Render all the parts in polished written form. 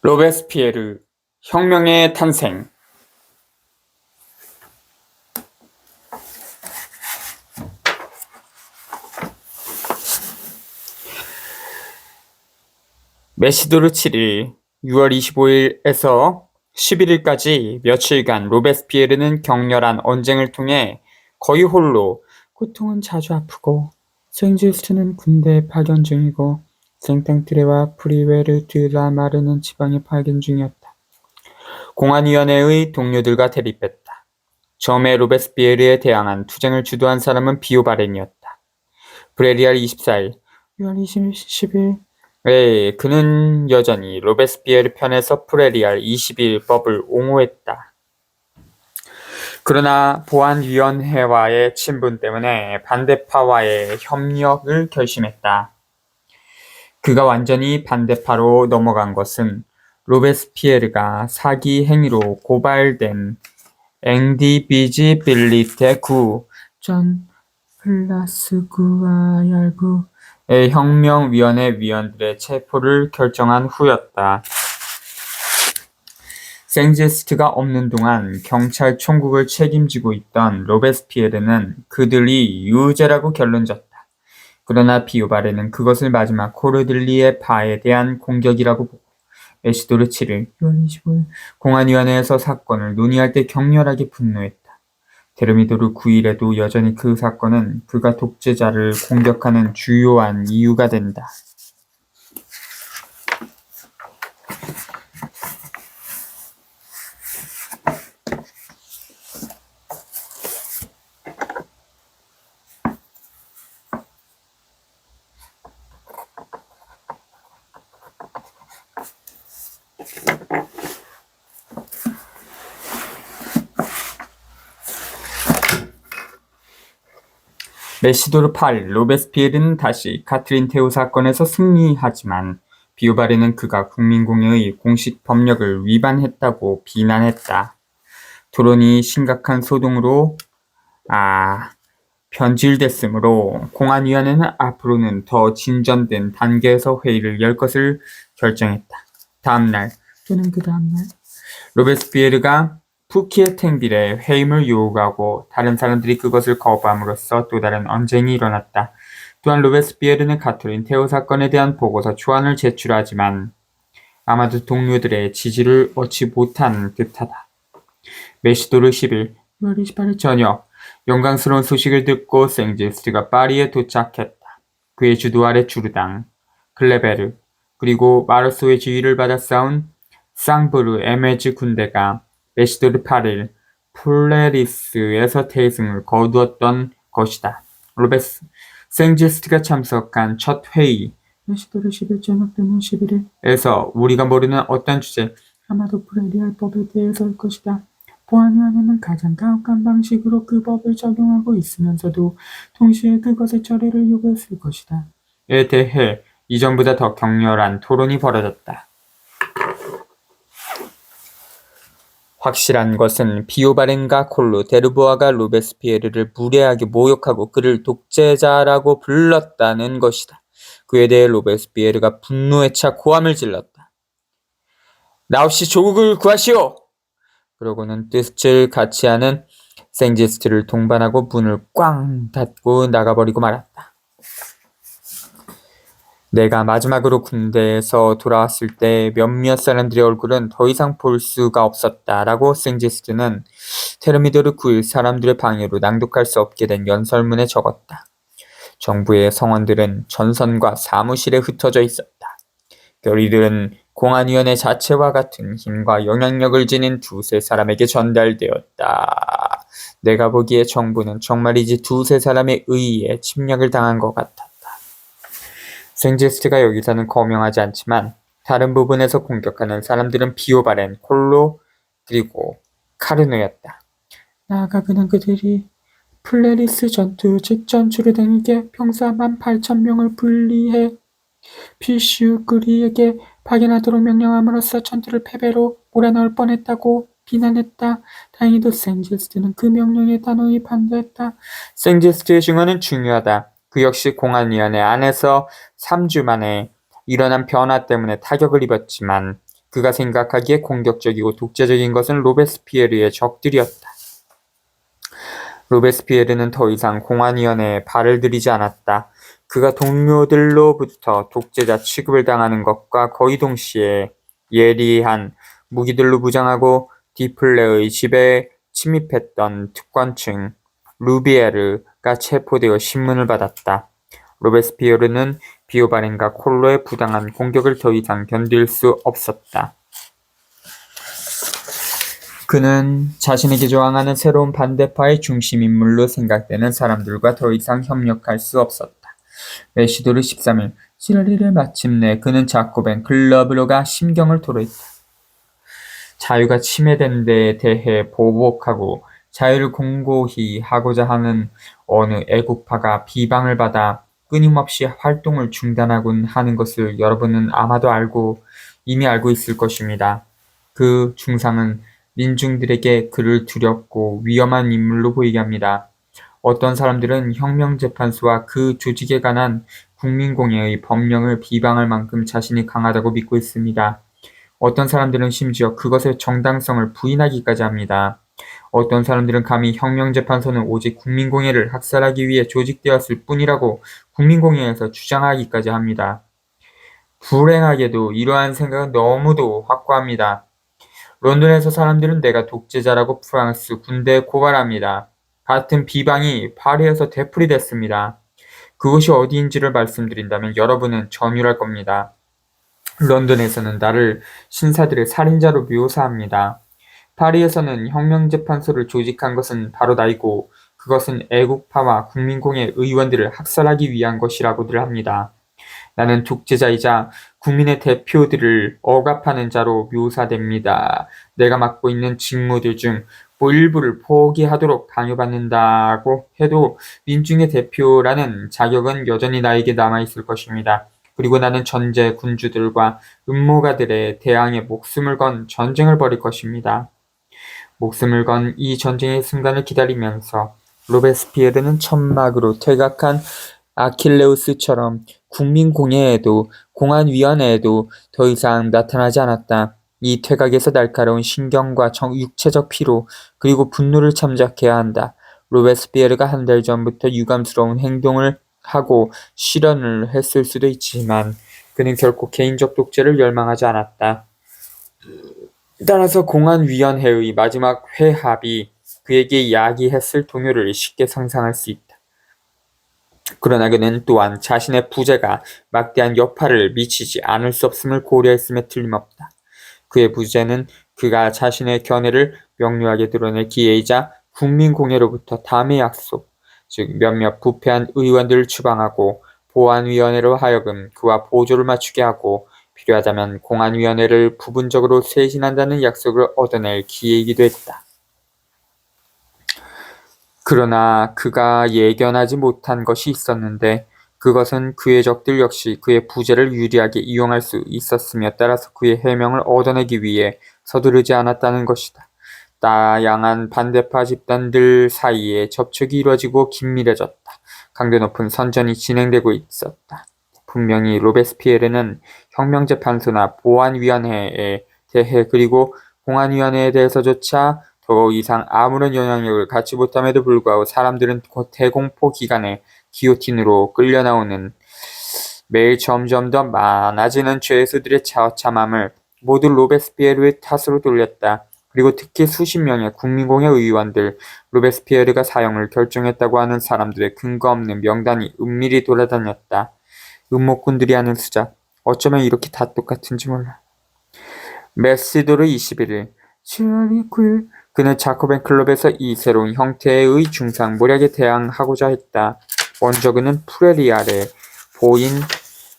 로베스피에르 혁명의 탄생. 메시도르 7일 6월 25일에서 11일까지 며칠간 로베스피에르는 격렬한 언쟁을 통해 거의 홀로, 고통은 자주 아프고 생지스트는 군대 파견 중이고 생탕트레와 프리웨르 드라마르는 지방에 파견 중이었다. 공안위원회의 동료들과 대립했다. 처음에 로베스피에르에 대항한 투쟁을 주도한 사람은 비오바렌이었다. 브레리알 24일 6월 10일 그는 여전히 로베스피에르 편에서 프레리알 20일 법을 옹호했다. 그러나 보안위원회와의 친분 때문에 반대파와의 협력을 결심했다. 그가 완전히 반대파로 넘어간 것은 로베스피에르가 사기 행위로 고발된 앵디비지빌리테 구 전 플라스구아얄구 혁명위원회 위원들의 체포를 결정한 후였다. 생제스트가 없는 동안 경찰 총국을 책임지고 있던 로베스피에르는 그들이 유죄라고 결론졌다. 그러나 비오바레는 그것을 마지막 코르들리의 바에 대한 공격이라고 보고 메시도르 7일 6월 25일 공안위원회에서 사건을 논의할 때 격렬하게 분노했다. 테르미도르 9일에도 여전히 그 사건은 그가 독재자를 공격하는 주요한 이유가 된다. 메시도르 8일 로베스피에르는 다시 카트린 테우 사건에서 승리하지만 비오바레는 그가 국민공회의 공식 법령을 위반했다고 비난했다. 토론이 심각한 소동으로 변질됐으므로 공안위원회는 앞으로는 더 진전된 단계에서 회의를 열 것을 결정했다. 다음날 또는 그 다음날 로베스피에르가 푸키의 탱빌에 해임을 요구하고 다른 사람들이 그것을 거부함으로써 또 다른 언쟁이 일어났다. 또한 로베스피에르는 카톨린 테오 사건에 대한 보고서 초안을 제출하지만 아마도 동료들의 지지를 얻지 못한 듯하다. 메시도르 10일 6월 28일 저녁 영광스러운 소식을 듣고 생제스트가 파리에 도착했다. 그의 주도 아래 주르당, 클레베르, 그리고 마르소의 지휘를 받아 싸운 쌍브르 에메즈 군대가 메시도르 8일 플레리스에서 대승을 거두었던 것이다. 생제스트가 참석한 첫 회의 메시도르 10일 저녁 또는 11일에서 우리가 모르는 어떤 주제, 아마도 프레리알 법에 대해서일 것이다. 보안위원회는 가장 가혹한 방식으로 그 법을 적용하고 있으면서도 동시에 그것의 처리를 요구했을 것이다. 에 대해 이전보다 더 격렬한 토론이 벌어졌다. 확실한 것은 비오바렌과 콜로 데르보아가 로베스피에르를 무례하게 모욕하고 그를 독재자라고 불렀다는 것이다. 그에 대해 로베스피에르가 분노에 차 고함을 질렀다. 나 없이 조국을 구하시오! 그러고는 뜻을 같이 하는 생제스트를 동반하고 문을 꽝 닫고 나가버리고 말았다. 내가 마지막으로 군대에서 돌아왔을 때 몇몇 사람들의 얼굴은 더 이상 볼 수가 없었다라고 생제스트는 테르미도르 9일 사람들의 방해로 낭독할 수 없게 된 연설문에 적었다. 정부의 성원들은 전선과 사무실에 흩어져 있었다. 결의들은 공안위원회 자체와 같은 힘과 영향력을 지닌 두세 사람에게 전달되었다. 내가 보기에 정부는 정말이지 두세 사람에 의해 침략을 당한 것 같았다. 생제스트가 여기서는 거명하지 않지만 다른 부분에서 공격하는 사람들은 비오바렌, 콜로, 그리고 카르노였다. 나아가 그는 그들이 플레리스 전투 직전 주르당에게 병사 18,000명을 분리해 피슈그리에게 파견하도록 명령함으로써 전투를 패배로 몰아넣을 뻔했다고 비난했다. 다행히도 생제스트는 그 명령에 단호히 반대했다. 생제스트의 증언은 중요하다. 그 역시 공안위원회 안에서 3주 만에 일어난 변화 때문에 타격을 입었지만 그가 생각하기에 공격적이고 독재적인 것은 로베스피에르의 적들이었다. 로베스피에르는 더 이상 공안위원회에 발을 들이지 않았다. 그가 동료들로부터 독재자 취급을 당하는 것과 거의 동시에 예리한 무기들로 무장하고 디플레의 집에 침입했던 특권층 루비에르가 체포되어 신문을 받았다. 로베스피에르는 비오바렌과 콜로의 부당한 공격을 더 이상 견딜 수 없었다. 그는 자신에게 저항하는 새로운 반대파의 중심인물로 생각되는 사람들과 더 이상 협력할 수 없었다. 메시도르 13일 7월 1일 마침내 그는 자코벤 클럽으로가 심경을 토로했다. 자유가 침해된 데에 대해 보복하고 자유를 공고히 하고자 하는 어느 애국파가 비방을 받아 끊임없이 활동을 중단하곤 하는 것을 여러분은 아마도 이미 알고 있을 것입니다. 그 중상은 민중들에게 그를 두렵고 위험한 인물로 보이게 합니다. 어떤 사람들은 혁명재판소와 그 조직에 관한 국민공회의 법령을 비방할 만큼 자신이 강하다고 믿고 있습니다. 어떤 사람들은 심지어 그것의 정당성을 부인하기까지 합니다. 어떤 사람들은 감히 혁명재판소는 오직 국민공회를 학살하기 위해 조직되었을 뿐이라고 국민공회에서 주장하기까지 합니다. 불행하게도 이러한 생각은 너무도 확고합니다. 런던에서 사람들은 내가 독재자라고 프랑스 군대에 고발합니다. 같은 비방이 파리에서 되풀이됐습니다. 그것이 어디인지를 말씀드린다면 여러분은 전율할 겁니다. 런던에서는 나를 신사들의 살인자로 묘사합니다. 파리에서는 혁명재판소를 조직한 것은 바로 나이고 그것은 애국파와 국민공회 의원들을 학살하기 위한 것이라고들 합니다. 나는 독재자이자 국민의 대표들을 억압하는 자로 묘사됩니다. 내가 맡고 있는 직무들 중 일부를 포기하도록 강요받는다고 해도 민중의 대표라는 자격은 여전히 나에게 남아있을 것입니다. 그리고 나는 전제 군주들과 음모가들에 대항해 목숨을 건 전쟁을 벌일 것입니다. 목숨을 건 이 전쟁의 순간을 기다리면서 로베스피에르는 천막으로 퇴각한 아킬레우스처럼 국민공회에도 공안위원회에도 더 이상 나타나지 않았다. 이 퇴각에서 날카로운 신경과 육체적 피로 그리고 분노를 참작해야 한다. 로베스피에르가 한 달 전부터 유감스러운 행동을 하고 실언을 했을 수도 있지만 그는 결코 개인적 독재를 열망하지 않았다. 따라서 공안위원회의 마지막 회합이 그에게 야기했을 동요를 쉽게 상상할 수 있다. 그러나 그는 또한 자신의 부재가 막대한 여파를 미치지 않을 수 없음을 고려했음에 틀림없다. 그의 부재는 그가 자신의 견해를 명료하게 드러낼 기회이자 국민공회로부터 다음의 약속, 즉 몇몇 부패한 의원들을 추방하고 보안위원회로 하여금 그와 보조를 맞추게 하고 필요하다면 공안위원회를 부분적으로 쇄신한다는 약속을 얻어낼 기회이기도 했다. 그러나 그가 예견하지 못한 것이 있었는데 그것은 그의 적들 역시 그의 부재를 유리하게 이용할 수 있었으며 따라서 그의 해명을 얻어내기 위해 서두르지 않았다는 것이다. 다양한 반대파 집단들 사이에 접촉이 이루어지고 긴밀해졌다. 강도 높은 선전이 진행되고 있었다. 분명히 로베스피에르는 혁명재판소나 보안위원회에 대해 그리고 공안위원회에 대해서조차 더 이상 아무런 영향력을 갖지 못함에도 불구하고 사람들은 대공포 기간에 기요틴으로 끌려나오는 매일 점점 더 많아지는 죄수들의 처참함을 모두 로베스피에르의 탓으로 돌렸다. 그리고 특히 수십 명의 국민공회 의원들, 로베스피에르가 사형을 결정했다고 하는 사람들의 근거 없는 명단이 은밀히 돌아다녔다. 음모꾼들이 하는 수작, 어쩌면 이렇게 다 똑같은지 몰라. 메시도르 21일 7월 9일 그는 자코벤 클럽에서 이 새로운 형태의 중상모략에 대항하고자 했다. 먼저 그는 프레리알에 보인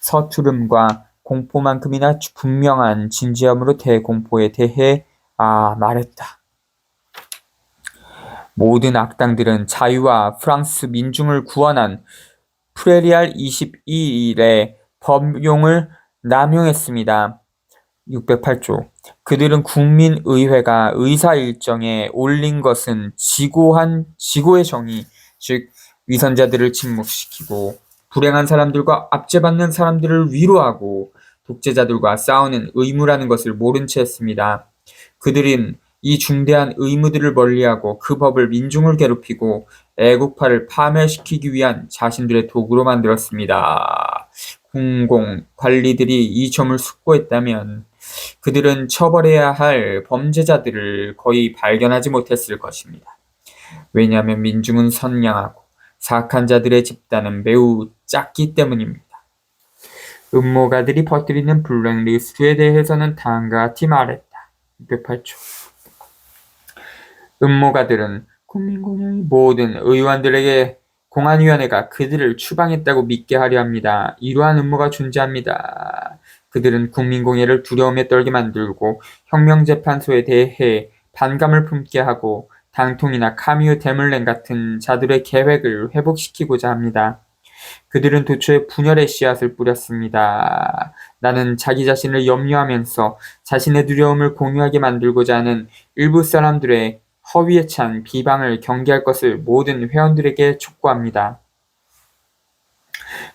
서투름과 공포만큼이나 분명한 진지함으로 대공포에 대해 말했다. 모든 악당들은 자유와 프랑스 민중을 구원한 프레리알 22일의 법용을 남용했습니다. 608조. 그들은 국민의회가 의사일정에 올린 것은 지고의 정의, 즉 위선자들을 침묵시키고 불행한 사람들과 압제받는 사람들을 위로하고 독재자들과 싸우는 의무라는 것을 모른 채 했습니다. 그들은 이 중대한 의무들을 멀리하고 그 법을 민중을 괴롭히고 애국파를 파멸시키기 위한 자신들의 도구로 만들었습니다. 공공 관리들이 이 점을 숙고했다면 그들은 처벌해야 할 범죄자들을 거의 발견하지 못했을 것입니다. 왜냐하면 민중은 선량하고 사악한 자들의 집단은 매우 작기 때문입니다. 음모가들이 퍼뜨리는 블랙리스트에 대해서는 다음과 같이 말했다. 608초. 음모가들은 국민공영의 모든 의원들에게 공안위원회가 그들을 추방했다고 믿게 하려 합니다. 이러한 음모가 존재합니다. 그들은 국민공예를 두려움에 떨게 만들고 혁명재판소에 대해 반감을 품게 하고 당통이나 카미유 데물렌 같은 자들의 계획을 회복시키고자 합니다. 그들은 도처에 분열의 씨앗을 뿌렸습니다. 나는 자기 자신을 염려하면서 자신의 두려움을 공유하게 만들고자 하는 일부 사람들의 허위에 찬 비방을 경계할 것을 모든 회원들에게 촉구합니다.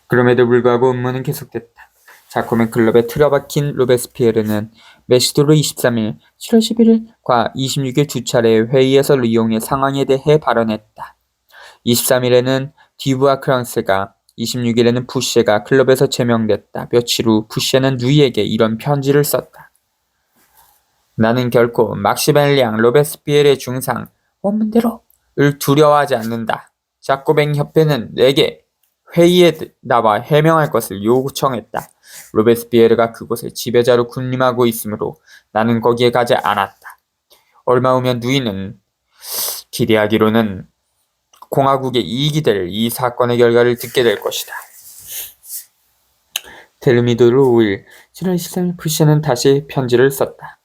그럼에도 불구하고 음모는 계속됐다. 자코벤 클럽에 틀어박힌 로베스피에르는 메시도르 23일, 7월 11일과 26일 두 차례의 회의에서 리옹의 상황에 대해 발언했다. 23일에는 디부아 크랑스가, 26일에는 푸쉐가 클럽에서 제명됐다. 며칠 후 푸쉐는 누이에게 이런 편지를 썼다. 나는 결코 막시멜리앙 로베스피에르의 중상 원문대로를 두려워하지 않는다. 자코벤 협회는 내게 회의에 나와 해명할 것을 요청했다. 로베스피에르가 그곳에 지배자로 군림하고 있으므로 나는 거기에 가지 않았다. 얼마 후면 누이는 기대하기로는 공화국의 이익이 될 이 사건의 결과를 듣게 될 것이다. 텔미도르 5일, 7월 13일 푸시는 다시 편지를 썼다.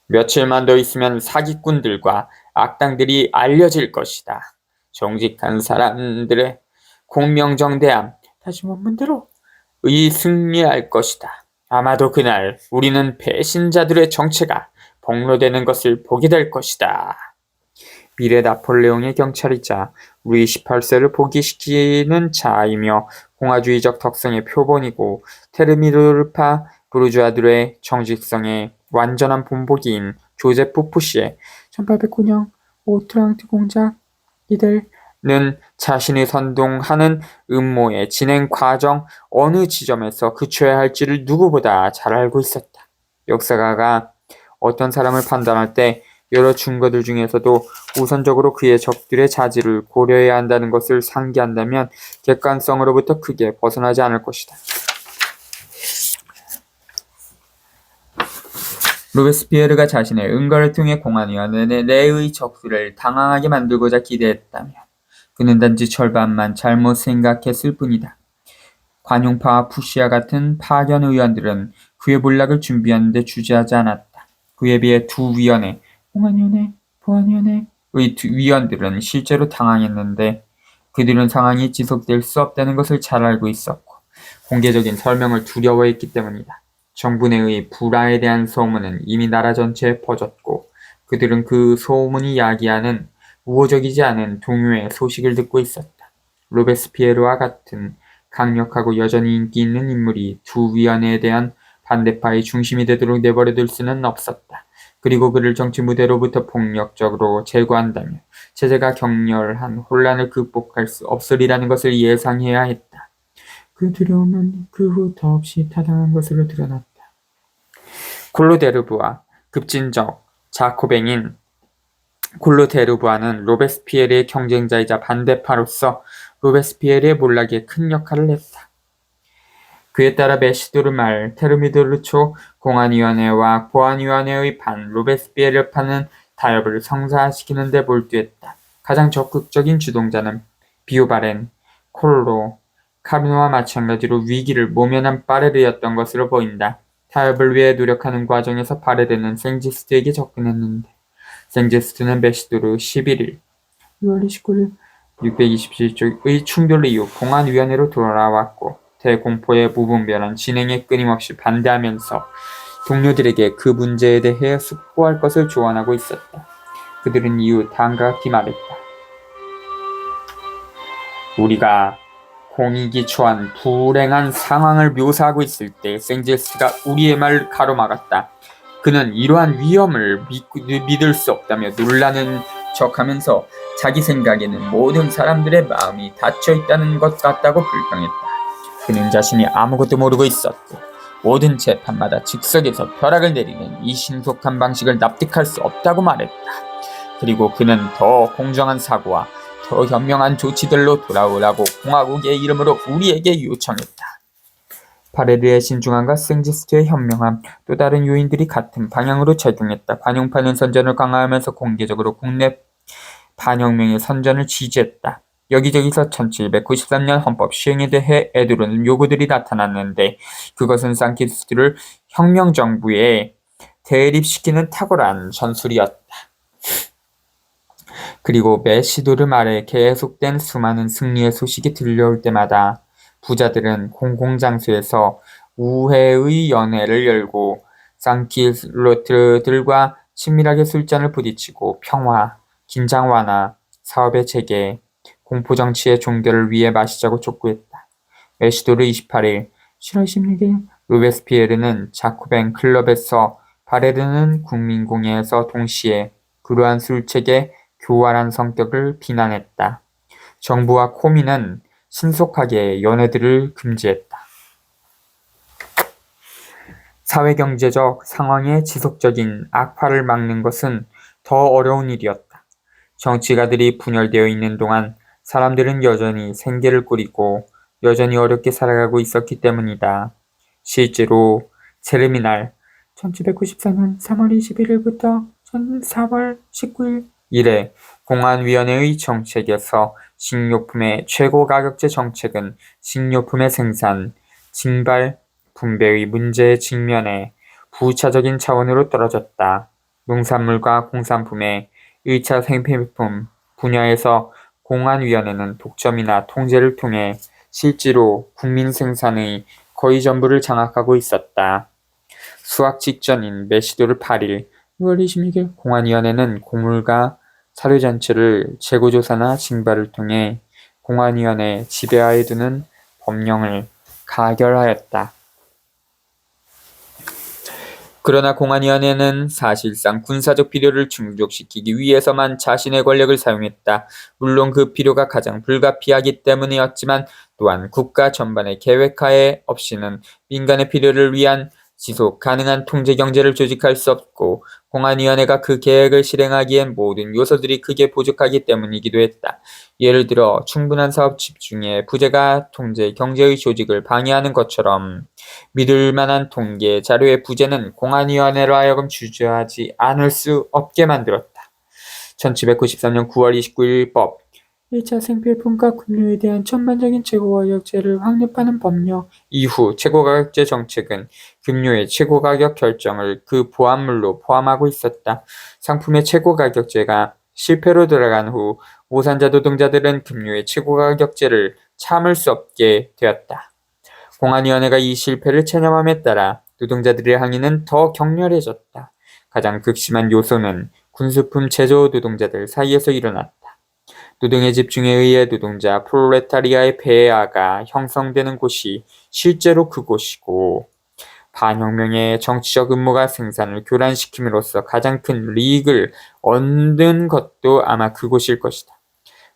며칠만 더 있으면 사기꾼들과 악당들이 알려질 것이다. 정직한 사람들의 공명정대함, 다시 원문대로 승리할 것이다. 아마도 그날 우리는 배신자들의 정체가 폭로되는 것을 보게 될 것이다. 미래 나폴레옹의 경찰이자 루이 18세를 포기시키는 자이며 공화주의적 덕성의 표본이고 테르미도르파 부르주아들의 정직성의 완전한 본보기인 조제프 푸시의 1809년 오트랑트 공작 이들은 자신이 선동하는 음모의 진행 과정 어느 지점에서 그쳐야 할지를 누구보다 잘 알고 있었다. 역사가가 어떤 사람을 판단할 때 여러 증거들 중에서도 우선적으로 그의 적들의 자질을 고려해야 한다는 것을 상기한다면 객관성으로부터 크게 벗어나지 않을 것이다. 로베스피에르가 자신의 은거를 통해 공안위원회 내의 적들을 당황하게 만들고자 기대했다면 그는 단지 절반만 잘못 생각했을 뿐이다. 관용파와 푸시아 같은 파견 의원들은 그의 몰락을 준비하는데 주저하지 않았다. 그에 비해 두 위원회, 공안위원회, 보안위원회의 위원들은 실제로 당황했는데 그들은 상황이 지속될 수 없다는 것을 잘 알고 있었고 공개적인 설명을 두려워했기 때문이다. 정부 내의 불화에 대한 소문은 이미 나라 전체에 퍼졌고 그들은 그 소문이 야기하는 우호적이지 않은 동요의 소식을 듣고 있었다. 로베스피에르와 같은 강력하고 여전히 인기 있는 인물이 두 위원회에 대한 반대파의 중심이 되도록 내버려둘 수는 없었다. 그리고 그를 정치 무대로부터 폭력적으로 제거한다면 체제가 격렬한 혼란을 극복할 수 없으리라는 것을 예상해야 했다. 그 두려움은 그 후 더없이 타당한 것으로 드러났다. 콜로데르부와 급진적 자코뱅인 콜로데르부아는 로베스피에르의 경쟁자이자 반대파로서 로베스피에르의 몰락에 큰 역할을 했다. 그에 따라 메시도르 말 테르미도르 초 공안위원회와 보안위원회의 반 로베스피에르파는 타협을 성사시키는 데 몰두했다. 가장 적극적인 주동자는 비오바렌, 콜로, 카르노와 마찬가지로 위기를 모면한 파레르였던 것으로 보인다. 타협을 위해 노력하는 과정에서 파레르는 생지스트에게 접근했는데 생지스트는 메시도르 11일 6월 29일 627쪽의 충돌 이후 공안위원회로 돌아왔고 대공포의 무분별한 진행에 끊임없이 반대하면서 동료들에게 그 문제에 대해 숙고할 것을 조언하고 있었다. 그들은 이후 다음과 같이 말했다. 우리가 공익이 처한 불행한 상황을 묘사하고 있을 때 생제스가 우리의 말을 가로막았다. 그는 이러한 위험을 믿을 수 없다며 놀라는 척하면서 자기 생각에는 모든 사람들의 마음이 닫혀 있다는 것 같다고 불평했다. 그는 자신이 아무것도 모르고 있었고 모든 재판마다 즉석에서 벼락을 내리는 이 신속한 방식을 납득할 수 없다고 말했다. 그리고 그는 더 공정한 사고와 더 현명한 조치들로 돌아오라고 공화국의 이름으로 우리에게 요청했다. 파레르의 신중함과 생제스트의 현명함, 또 다른 요인들이 같은 방향으로 작용했다. 반용파는 선전을 강화하면서 공개적으로 국내 반혁명의 선전을 지지했다. 여기저기서 1793년 헌법 시행에 대해 애두르는 요구들이 나타났는데 그것은 상키스트를 혁명정부에 대립시키는 탁월한 전술이었다. 그리고 매 시도를 말해 계속된 수많은 승리의 소식이 들려올 때마다 부자들은 공공장소에서 우회의 연회를 열고 상키스트들과 친밀하게 술잔을 부딪히고 평화, 긴장 완화, 사업의 재개, 공포정치의 종결을 위해 마시자고 촉구했다. 메시도르 28일 7월 16일 로베스피에르는 자코벤 클럽에서 파레르는 국민공회에서 동시에 그러한 술책의 교활한 성격을 비난했다. 정부와 코민은 신속하게 연회들을 금지했다. 사회경제적 상황의 지속적인 악화를 막는 것은 더 어려운 일이었다. 정치가들이 분열되어 있는 동안 사람들은 여전히 생계를 꾸리고 여전히 어렵게 살아가고 있었기 때문이다. 실제로 체르미 날 1794년 3월 21일부터 4월 19일 이래 공안위원회의 정책에서 식료품의 최고가격제 정책은 식료품의 생산, 징발, 분배의 문제에 직면해 부차적인 차원으로 떨어졌다. 농산물과 공산품의 1차 생필품 분야에서 공안위원회는 독점이나 통제를 통해 실제로 국민 생산의 거의 전부를 장악하고 있었다. 수학 직전인 메시도르 8일 6월 26일 공안위원회는 곡물과 사료 전체를 재고조사나 징발을 통해 공안위원회 지배하에 두는 법령을 가결하였다. 그러나 공안위원회는 사실상 군사적 필요를 충족시키기 위해서만 자신의 권력을 사용했다. 물론 그 필요가 가장 불가피하기 때문이었지만 또한 국가 전반의 계획하에 없이는 민간의 필요를 위한 지속 가능한 통제 경제를 조직할 수 없고 공안위원회가 그 계획을 실행하기엔 모든 요소들이 크게 부족하기 때문이기도 했다. 예를 들어 충분한 사업 집중에 부재가 통제 경제의 조직을 방해하는 것처럼 믿을 만한 통계 자료의 부재는 공안위원회로 하여금 주저하지 않을 수 없게 만들었다. 1793년 9월 29일 법 1차 생필품과 급료에 대한 전반적인 최고가격제를 확립하는 법령 이후 최고가격제 정책은 급료의 최고가격 결정을 그 보합물로 포함하고 있었다. 상품의 최고가격제가 실패로 들어간 후 오산자 노동자들은 급료의 최고가격제를 참을 수 없게 되었다. 공안위원회가 이 실패를 체념함에 따라 노동자들의 항의는 더 격렬해졌다. 가장 극심한 요소는 군수품 제조 노동자들 사이에서 일어났다. 노동의 집중에 의해 노동자 프롤레타리아의 폐하가 형성되는 곳이 실제로 그곳이고 반혁명의 정치적 음모가 생산을 교란시킴으로써 가장 큰 이익을 얻는 것도 아마 그곳일 것이다.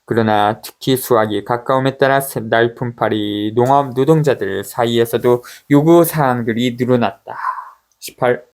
그러나 특히 수확이 가까움에 따라 날품팔이 농업 노동자들 사이에서도 요구사항들이 늘어났다. 18.